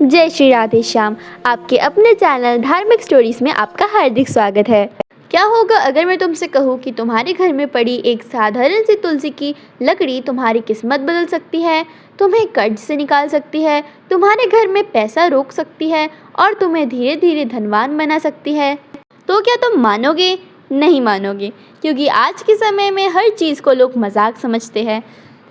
जय श्री राधे श्याम। आपके अपने चैनल धार्मिक स्टोरीज में आपका हार्दिक स्वागत है। क्या होगा अगर मैं तुमसे कहूँ कि तुम्हारे घर में पड़ी एक साधारण सी तुलसी की लकड़ी तुम्हारी किस्मत बदल सकती है, तुम्हें कर्ज से निकाल सकती है, तुम्हारे घर में पैसा रोक सकती है और तुम्हें धीरे धीरे धनवान बना सकती है। तो क्या तुम मानोगे? नहीं मानोगे, क्योंकि आज के समय में हर चीज़ को लोग मजाक समझते हैं।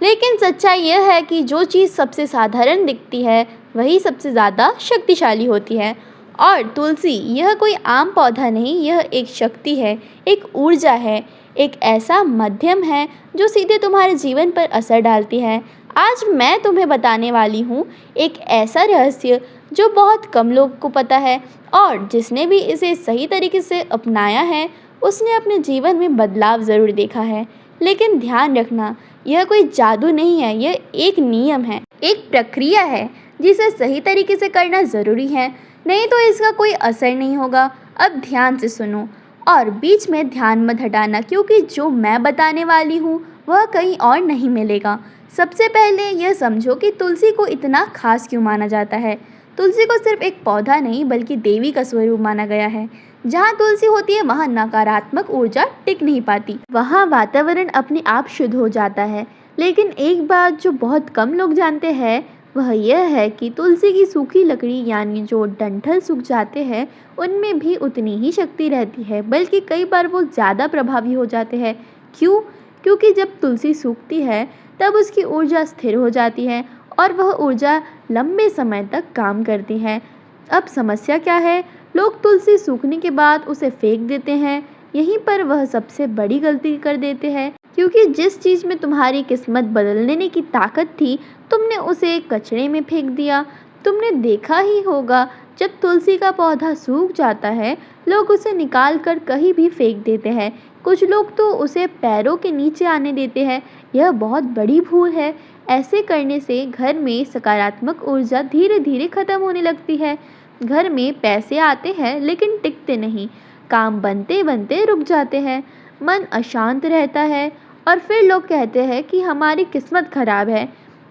लेकिन सच्चाई यह है कि जो चीज़ सबसे साधारण दिखती है वही सबसे ज़्यादा शक्तिशाली होती है। और तुलसी यह कोई आम पौधा नहीं, यह एक शक्ति है, एक ऊर्जा है, एक ऐसा माध्यम है जो सीधे तुम्हारे जीवन पर असर डालती है। आज मैं तुम्हें बताने वाली हूँ एक ऐसा रहस्य जो बहुत कम लोग को पता है, और जिसने भी इसे सही तरीके से अपनाया है उसने अपने जीवन में बदलाव ज़रूर देखा है। लेकिन ध्यान रखना, यह कोई जादू नहीं है, यह एक नियम है, एक प्रक्रिया है जिसे सही तरीके से करना ज़रूरी है, नहीं तो इसका कोई असर नहीं होगा। अब ध्यान से सुनो और बीच में ध्यान मत हटाना, क्योंकि जो मैं बताने वाली हूँ वह कहीं और नहीं मिलेगा। सबसे पहले यह समझो कि तुलसी को इतना खास क्यों माना जाता है। तुलसी को सिर्फ एक पौधा नहीं बल्कि देवी का स्वरूप माना गया है। जहाँ तुलसी होती है वहाँ नकारात्मक ऊर्जा टिक नहीं पाती, वहाँ वातावरण अपने आप शुद्ध हो जाता है। लेकिन एक बात जो बहुत कम लोग जानते हैं वह यह है कि तुलसी की सूखी लकड़ी यानी जो डंठल सूख जाते हैं उनमें भी उतनी ही शक्ति रहती है, बल्कि कई बार वो ज़्यादा प्रभावी हो जाते हैं। क्यों? क्योंकि जब तुलसी सूखती है तब उसकी ऊर्जा स्थिर हो जाती है और वह ऊर्जा लंबे समय तक काम करती है। अब समस्या क्या है? लोग तुलसी सूखने के बाद उसे फेंक देते हैं। यहीं पर वह सबसे बड़ी गलती कर देते हैं, क्योंकि जिस चीज़ में तुम्हारी किस्मत बदलने की ताकत थी तुमने उसे कचरे में फेंक दिया। तुमने देखा ही होगा, जब तुलसी का पौधा सूख जाता है लोग उसे निकाल कर कहीं भी फेंक देते हैं। कुछ लोग तो उसे पैरों के नीचे आने देते हैं। यह बहुत बड़ी भूल है। ऐसे करने से घर में सकारात्मक ऊर्जा धीरे धीरे खत्म होने लगती है। घर में पैसे आते हैं लेकिन टिकते नहीं, काम बनते बनते रुक जाते हैं, मन अशांत रहता है और फिर लोग कहते हैं कि हमारी किस्मत खराब है।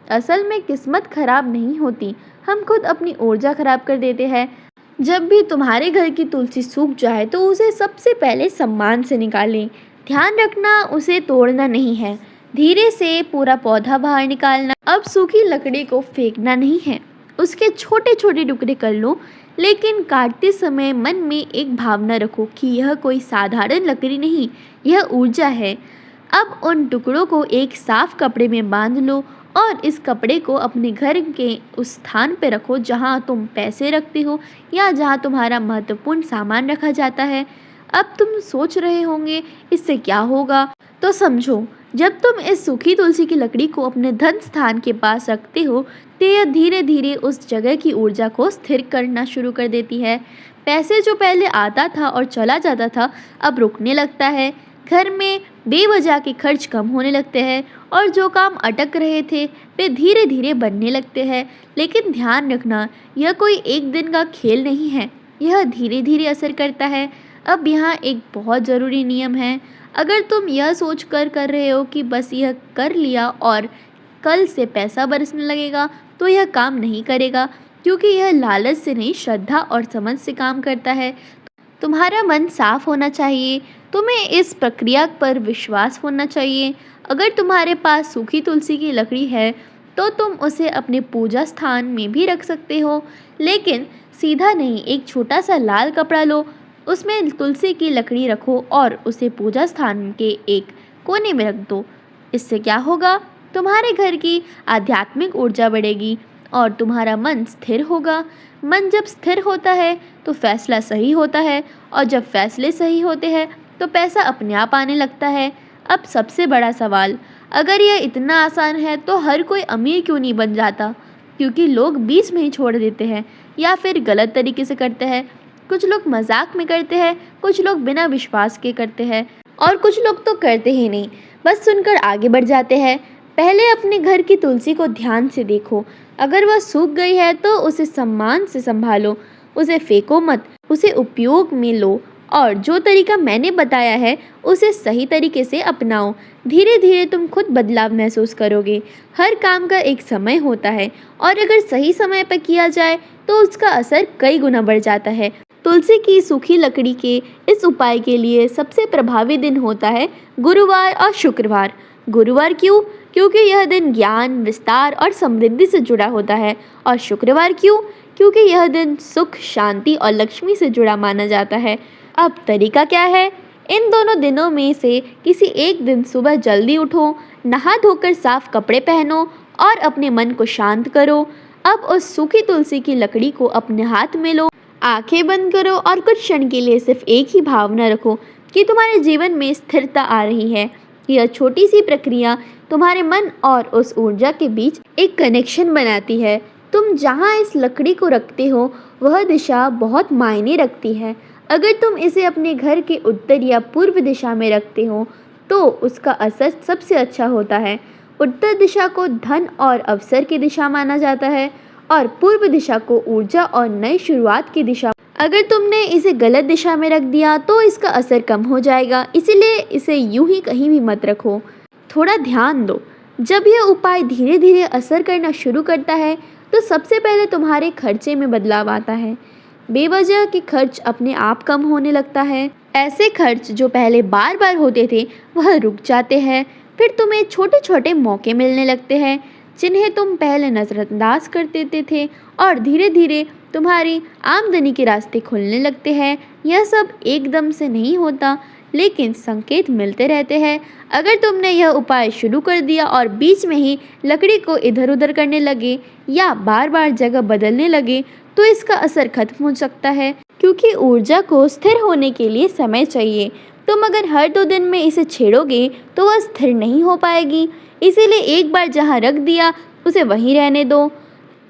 असल में किस्मत खराब नहीं होती, हम खुद अपनी ऊर्जा खराब कर देते हैं। जब भी तुम्हारे घर की तुलसी सूख जाए तो उसे सबसे पहले सम्मान से निकालें। ध्यान रखना, उसे तोड़ना नहीं है, धीरे से पूरा पौधा बाहर निकालना। अब सूखी लकड़ी को फेंकना नहीं है, उसके छोटे छोटे टुकड़े कर लो, लेकिन काटते समय मन में एक भावना रखो कि यह कोई साधारण लकड़ी नहीं, यह ऊर्जा है। अब उन टुकड़ों को एक साफ कपड़े में बांध लो और इस कपड़े को अपने घर के उस स्थान पर रखो जहां तुम पैसे रखते हो या जहां तुम्हारा महत्वपूर्ण सामान रखा जाता है। अब तुम सोच रहे होंगे इससे क्या होगा, तो समझो, जब तुम इस सूखी तुलसी की लकड़ी को अपने धन स्थान के पास रखते हो तो यह धीरे धीरे उस जगह की ऊर्जा को स्थिर करना शुरू कर देती है। पैसे जो पहले आता था और चला जाता था अब रुकने लगता है। घर में बेवजह के खर्च कम होने लगते हैं और जो काम अटक रहे थे वे धीरे धीरे बनने लगते हैं। लेकिन ध्यान रखना, यह कोई एक दिन का खेल नहीं है, यह धीरे धीरे असर करता है। अब यहाँ एक बहुत ज़रूरी नियम है। अगर तुम यह सोच कर रहे हो कि बस यह कर लिया और कल से पैसा बरसने लगेगा, तो यह काम नहीं करेगा, क्योंकि यह लालच से नहीं, श्रद्धा और समझ से काम करता है। तुम्हारा मन साफ होना चाहिए, तुम्हें इस प्रक्रिया पर विश्वास होना चाहिए। अगर तुम्हारे पास सूखी तुलसी की लकड़ी है तो तुम उसे अपने पूजा स्थान में भी रख सकते हो, लेकिन सीधा नहीं। एक छोटा सा लाल कपड़ा लो, उसमें तुलसी की लकड़ी रखो और उसे पूजा स्थान के एक कोने में रख दो। इससे क्या होगा? तुम्हारे घर की आध्यात्मिक ऊर्जा बढ़ेगी और तुम्हारा मन स्थिर होगा। मन जब स्थिर होता है तो फैसला सही होता है, और जब फैसले सही होते हैं तो पैसा अपने आप आने लगता है। अब सबसे बड़ा सवाल, अगर यह इतना आसान है तो हर कोई अमीर क्यों नहीं बन जाता? क्योंकि लोग बीच में ही छोड़ देते हैं या फिर गलत तरीके से करते हैं। कुछ लोग मजाक में करते हैं, कुछ लोग बिना विश्वास के करते हैं और कुछ लोग तो करते ही नहीं, बस सुनकर आगे बढ़ जाते हैं। पहले अपने घर की तुलसी को ध्यान से देखो। अगर वह सूख गई है तो उसे सम्मान से संभालो, उसे फेंको मत, उसे उपयोग में लो और जो तरीका मैंने बताया है उसे सही तरीके से अपनाओ। धीरे धीरे तुम खुद बदलाव महसूस करोगे। हर काम का एक समय होता है और अगर सही समय पर किया जाए तो उसका असर कई गुना बढ़ जाता है। तुलसी की सूखी लकड़ी के इस उपाय के लिए सबसे प्रभावी दिन होता है गुरुवार और शुक्रवार। गुरुवार क्यों? क्योंकि यह दिन ज्ञान, विस्तार और समृद्धि से जुड़ा होता है। और शुक्रवार क्यों? क्योंकि यह दिन सुख, शांति और लक्ष्मी से जुड़ा माना जाता है। अब तरीका क्या है? इन दोनों दिनों में से किसी एक दिन सुबह जल्दी उठो, नहा धोकर साफ कपड़े पहनो और अपने मन को शांत करो। अब उस सूखी तुलसी की लकड़ी को अपने हाथ में लो, आंखें बंद करो और कुछ क्षण के लिए सिर्फ एक ही भावना रखो कि तुम्हारे जीवन में स्थिरता आ रही है। यह छोटी सी प्रक्रिया तुम्हारे मन और उस ऊर्जा के बीच एक कनेक्शन बनाती है। तुम जहाँ इस लकड़ी को रखते हो वह दिशा बहुत मायने रखती है। अगर तुम इसे अपने घर के उत्तर या पूर्व दिशा में रखते हो तो उसका असर सबसे अच्छा होता है। उत्तर दिशा को धन और अवसर की दिशा माना जाता है और पूर्व दिशा को ऊर्जा और नई शुरुआत की दिशा। अगर तुमने इसे गलत दिशा में रख दिया तो इसका असर कम हो जाएगा, इसीलिए इसे यूं ही कहीं भी मत रखो। थोड़ा ध्यान दो, जब यह उपाय धीरे धीरे असर करना शुरू करता है तो सबसे पहले तुम्हारे खर्चे में बदलाव आता है। बेवजह के खर्च अपने आप कम होने लगता है। ऐसे खर्च जो पहले बार बार होते थे वह रुक जाते हैं। फिर तुम्हें छोटे छोटे मौके मिलने लगते हैं जिन्हें तुम पहले नज़रअंदाज कर देते थे और धीरे धीरे तुम्हारी आमदनी के रास्ते खुलने लगते हैं। यह सब एकदम से नहीं होता, लेकिन संकेत मिलते रहते हैं। अगर तुमने यह उपाय शुरू कर दिया और बीच में ही लकड़ी को इधर उधर करने लगे या बार बार जगह बदलने लगे तो इसका असर खत्म हो सकता है, क्योंकि ऊर्जा को स्थिर होने के लिए समय चाहिए। तुम अगर हर 2 दिन में इसे छेड़ोगे तो वह स्थिर नहीं हो पाएगी। इसीलिए एक बार जहाँ रख दिया उसे वहीं रहने दो।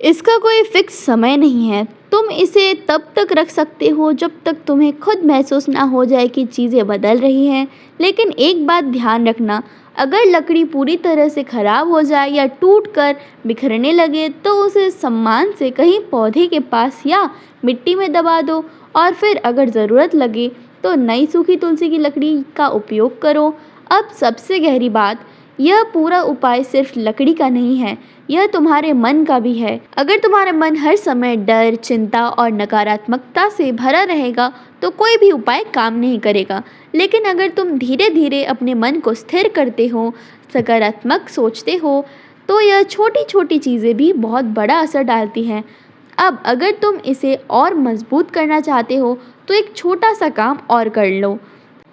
इसका कोई फिक्स समय नहीं है। तुम इसे तब तक रख सकते हो जब तक तुम्हें खुद महसूस ना हो जाए कि चीज़ें बदल रही हैं। लेकिन एक बात ध्यान रखना, अगर लकड़ी पूरी तरह से ख़राब हो जाए या टूट कर बिखरने लगे तो उसे सम्मान से कहीं पौधे के पास या मिट्टी में दबा दो और फिर अगर ज़रूरत लगे तो नई सूखी तुलसी की लकड़ी का उपयोग करो। अब सबसे गहरी बात, यह पूरा उपाय सिर्फ लकड़ी का नहीं है, यह तुम्हारे मन का भी है। अगर तुम्हारा मन हर समय डर, चिंता और नकारात्मकता से भरा रहेगा तो कोई भी उपाय काम नहीं करेगा। लेकिन अगर तुम धीरे धीरे अपने मन को स्थिर करते हो, सकारात्मक सोचते हो, तो यह छोटी छोटी चीज़ें भी बहुत बड़ा असर डालती हैं। अब अगर तुम इसे और मजबूत करना चाहते हो तो एक छोटा सा काम और कर लो।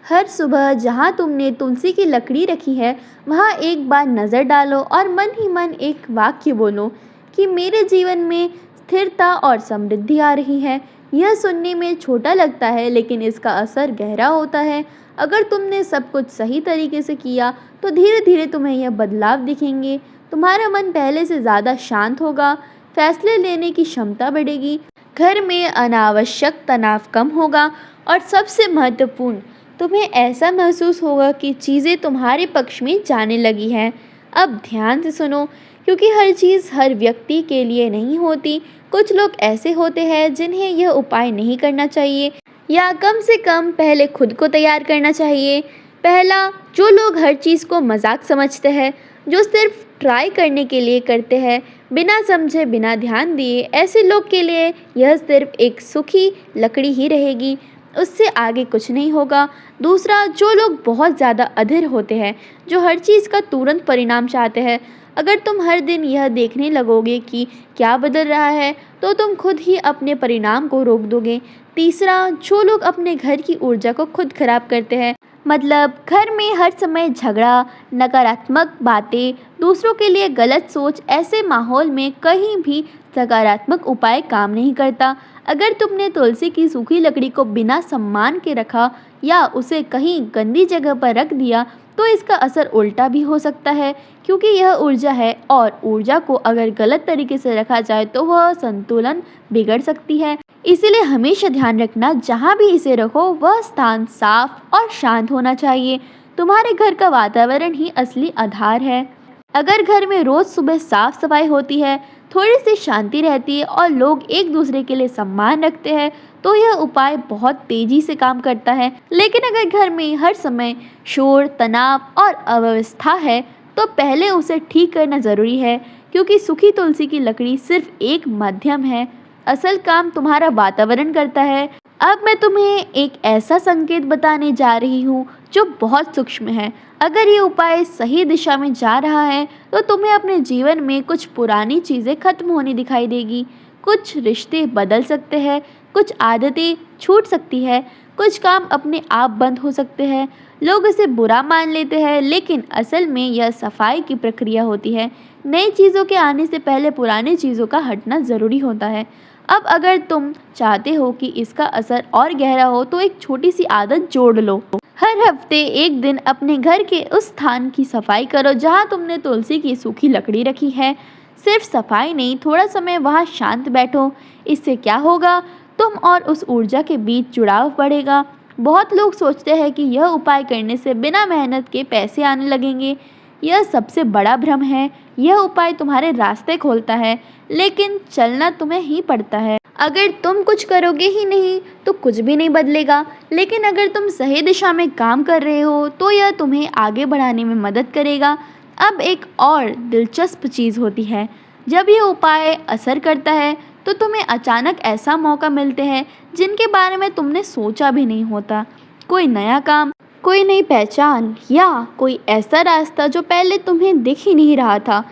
हर सुबह जहाँ तुमने तुलसी की लकड़ी रखी है वहाँ एक बार नज़र डालो और मन ही मन एक वाक्य बोलो कि मेरे जीवन में स्थिरता और समृद्धि आ रही है। यह सुनने में छोटा लगता है लेकिन इसका असर गहरा होता है। अगर तुमने सब कुछ सही तरीके से किया तो धीरे धीरे तुम्हें यह बदलाव दिखेंगे। तुम्हारा मन पहले से ज़्यादा शांत होगा, फैसले लेने की क्षमता बढ़ेगी, घर में अनावश्यक तनाव कम होगा और सबसे महत्वपूर्ण, तुम्हें ऐसा महसूस होगा कि चीज़ें तुम्हारे पक्ष में जाने लगी हैं। अब ध्यान से सुनो, क्योंकि हर चीज़ हर व्यक्ति के लिए नहीं होती। कुछ लोग ऐसे होते हैं जिन्हें यह उपाय नहीं करना चाहिए या कम से कम पहले खुद को तैयार करना चाहिए। पहला, जो लोग हर चीज़ को मजाक समझते हैं, जो सिर्फ ट्राई करने के लिए करते हैं, बिना समझे बिना ध्यान दिए, ऐसे लोग के लिए यह सिर्फ एक सूखी लकड़ी ही रहेगी, उससे आगे कुछ नहीं होगा। दूसरा, जो लोग बहुत ज़्यादा अधीर होते हैं, जो हर चीज़ का तुरंत परिणाम चाहते हैं, अगर तुम हर दिन यह देखने लगोगे कि क्या बदल रहा है तो तुम खुद ही अपने परिणाम को रोक दोगे। तीसरा, जो लोग अपने घर की ऊर्जा को खुद खराब करते हैं, मतलब घर में हर समय झगड़ा, नकारात्मक बातें, दूसरों के लिए गलत सोच, ऐसे माहौल में कहीं भी सकारात्मक उपाय काम नहीं करता। अगर तुमने तुलसी की सूखी लकड़ी को बिना सम्मान के रखा या उसे कहीं गंदी जगह पर रख दिया तो इसका असर उल्टा भी हो सकता है, क्योंकि यह ऊर्जा है और ऊर्जा को अगर गलत तरीके से रखा जाए तो वह संतुलन बिगड़ सकती है। इसीलिए हमेशा ध्यान रखना, जहाँ भी इसे रखो वह स्थान साफ और शांत होना चाहिए। तुम्हारे घर का वातावरण ही असली आधार है। अगर घर में रोज सुबह साफ सफाई होती है, थोड़ी सी शांति रहती है और लोग एक दूसरे के लिए सम्मान रखते हैं तो यह उपाय बहुत तेजी से काम करता है। लेकिन अगर घर में हर समय शोर, तनाव और अव्यवस्था है तो पहले उसे ठीक करना ज़रूरी है, क्योंकि सूखी तुलसी की लकड़ी सिर्फ एक माध्यम है, असल काम तुम्हारा वातावरण करता है। अब मैं तुम्हें एक ऐसा संकेत बताने जा रही हूँ जो बहुत सूक्ष्म है। अगर ये उपाय सही दिशा में जा रहा है तो तुम्हें अपने जीवन में कुछ पुरानी चीज़ें खत्म होनी दिखाई देगी। कुछ रिश्ते बदल सकते हैं, कुछ आदतें छूट सकती है, कुछ काम अपने आप बंद हो सकते हैं। लोग इसे बुरा मान लेते हैं, लेकिन असल में यह सफाई की प्रक्रिया होती है। नई चीज़ों के आने से पहले पुरानी चीज़ों का हटना ज़रूरी होता है। अब अगर तुम चाहते हो कि इसका असर और गहरा हो तो एक छोटी सी आदत जोड़ लो। हर हफ्ते एक दिन अपने घर के उस स्थान की सफाई करो जहाँ तुमने तुलसी की सूखी लकड़ी रखी है। सिर्फ सफाई नहीं, थोड़ा समय वहाँ शांत बैठो। इससे क्या होगा, तुम और उस ऊर्जा के बीच जुड़ाव बढ़ेगा। बहुत लोग सोचते हैं कि यह उपाय करने से बिना मेहनत के पैसे आने लगेंगे। यह सबसे बड़ा भ्रम है। यह उपाय तुम्हारे रास्ते खोलता है, लेकिन चलना तुम्हें ही पड़ता है। अगर तुम कुछ करोगे ही नहीं तो कुछ भी नहीं बदलेगा, लेकिन अगर तुम सही दिशा में काम कर रहे हो तो यह तुम्हें आगे बढ़ाने में मदद करेगा। अब एक और दिलचस्प चीज़ होती है, जब यह उपाय असर करता है तो तुम्हें अचानक ऐसा मौका मिलते हैं जिनके बारे में तुमने सोचा भी नहीं होता। कोई नया काम, कोई नई पहचान या कोई ऐसा रास्ता जो पहले तुम्हें दिख ही नहीं रहा था।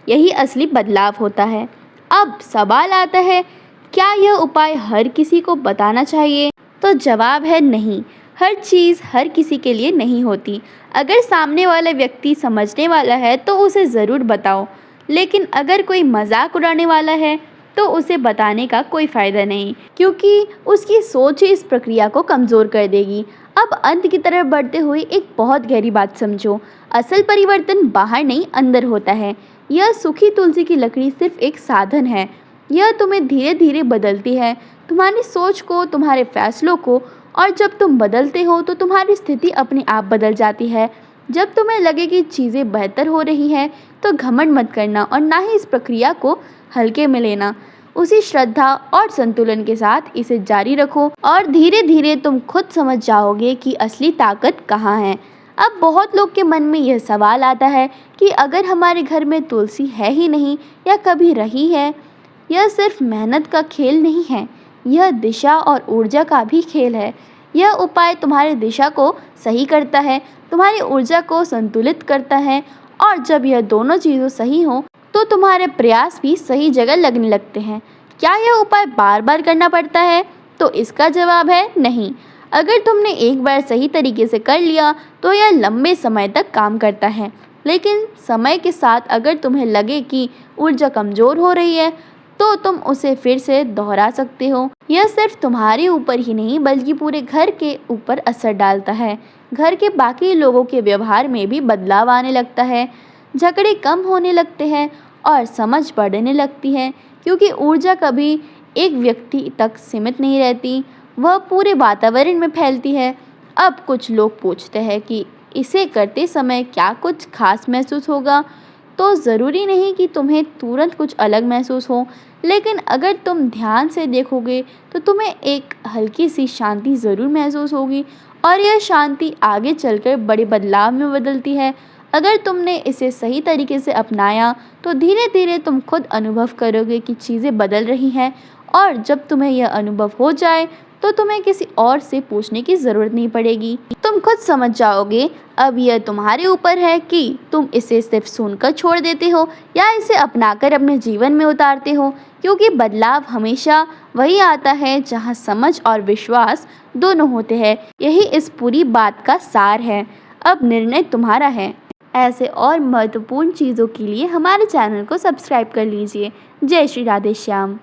यही असली बदलाव होता है। अब सवाल आता है, क्या यह उपाय हर किसी को बताना चाहिए? तो जवाब है नहीं। हर चीज़ हर किसी के लिए नहीं होती। अगर सामने वाला व्यक्ति समझने वाला है तो उसे ज़रूर बताओ, लेकिन अगर कोई मजाक उड़ाने वाला है तो उसे बताने का कोई फ़ायदा नहीं, क्योंकि उसकी सोच ही इस प्रक्रिया को कमज़ोर कर देगी। अब अंत की तरफ बढ़ते हुए एक बहुत गहरी बात समझो, असल परिवर्तन बाहर नहीं अंदर होता है। यह सूखी तुलसी की लकड़ी सिर्फ एक साधन है। यह तुम्हें धीरे धीरे बदलती है, तुम्हारी सोच को, तुम्हारे फैसलों को, और जब तुम बदलते हो तो तुम्हारी स्थिति अपने आप बदल जाती है। जब तुम्हें लगे कि चीज़ें बेहतर हो रही हैं तो घमंड मत करना और ना ही इस प्रक्रिया को हल्के में लेना। उसी श्रद्धा और संतुलन के साथ इसे जारी रखो और धीरे धीरे तुम खुद समझ जाओगे कि असली ताकत कहाँ है। अब बहुत लोग के मन में यह सवाल आता है कि अगर हमारे घर में तुलसी है ही नहीं या कभी रही है। यह सिर्फ मेहनत का खेल नहीं है, यह दिशा और ऊर्जा का भी खेल है। यह उपाय तुम्हारी दिशा को सही करता है, तुम्हारी ऊर्जा को संतुलित करता है, और जब यह दोनों चीज़ें सही हों तो तुम्हारे प्रयास भी सही जगह लगने लगते हैं। क्या यह उपाय बार बार करना पड़ता है? तो इसका जवाब है नहीं। अगर तुमने एक बार सही तरीके से कर लिया तो यह लंबे समय तक काम करता है, लेकिन समय के साथ अगर तुम्हें लगे कि ऊर्जा कमज़ोर हो रही है तो तुम उसे फिर से दोहरा सकते हो। यह सिर्फ तुम्हारे ऊपर ही नहीं बल्कि पूरे घर के ऊपर असर डालता है। घर के बाकी लोगों के व्यवहार में भी बदलाव आने लगता है, झगड़े कम होने लगते हैं और समझ बढ़ने लगती है, क्योंकि ऊर्जा कभी एक व्यक्ति तक सीमित नहीं रहती, वह पूरे वातावरण में फैलती है। अब कुछ लोग पूछते हैं कि इसे करते समय क्या कुछ खास महसूस होगा? तो ज़रूरी नहीं कि तुम्हें तुरंत कुछ अलग महसूस हो, लेकिन अगर तुम ध्यान से देखोगे तो तुम्हें एक हल्की सी शांति ज़रूर महसूस होगी, और यह शांति आगे चलकर बड़े बदलाव में बदलती है। अगर तुमने इसे सही तरीके से अपनाया तो धीरे धीरे तुम खुद अनुभव करोगे कि चीज़ें बदल रही हैं, और जब तुम्हें यह अनुभव हो जाए तो तुम्हें किसी और से पूछने की ज़रूरत नहीं पड़ेगी, तुम खुद समझ जाओगे। अब यह तुम्हारे ऊपर है कि तुम इसे सिर्फ सुनकर छोड़ देते हो या इसे अपनाकर अपने जीवन में उतारते हो, क्योंकि बदलाव हमेशा वही आता है जहाँ समझ और विश्वास दोनों होते हैं। यही इस पूरी बात का सार है। अब निर्णय तुम्हारा है। ऐसे और महत्वपूर्ण चीज़ों के लिए हमारे चैनल को सब्सक्राइब कर लीजिए। जय श्री राधे श्याम।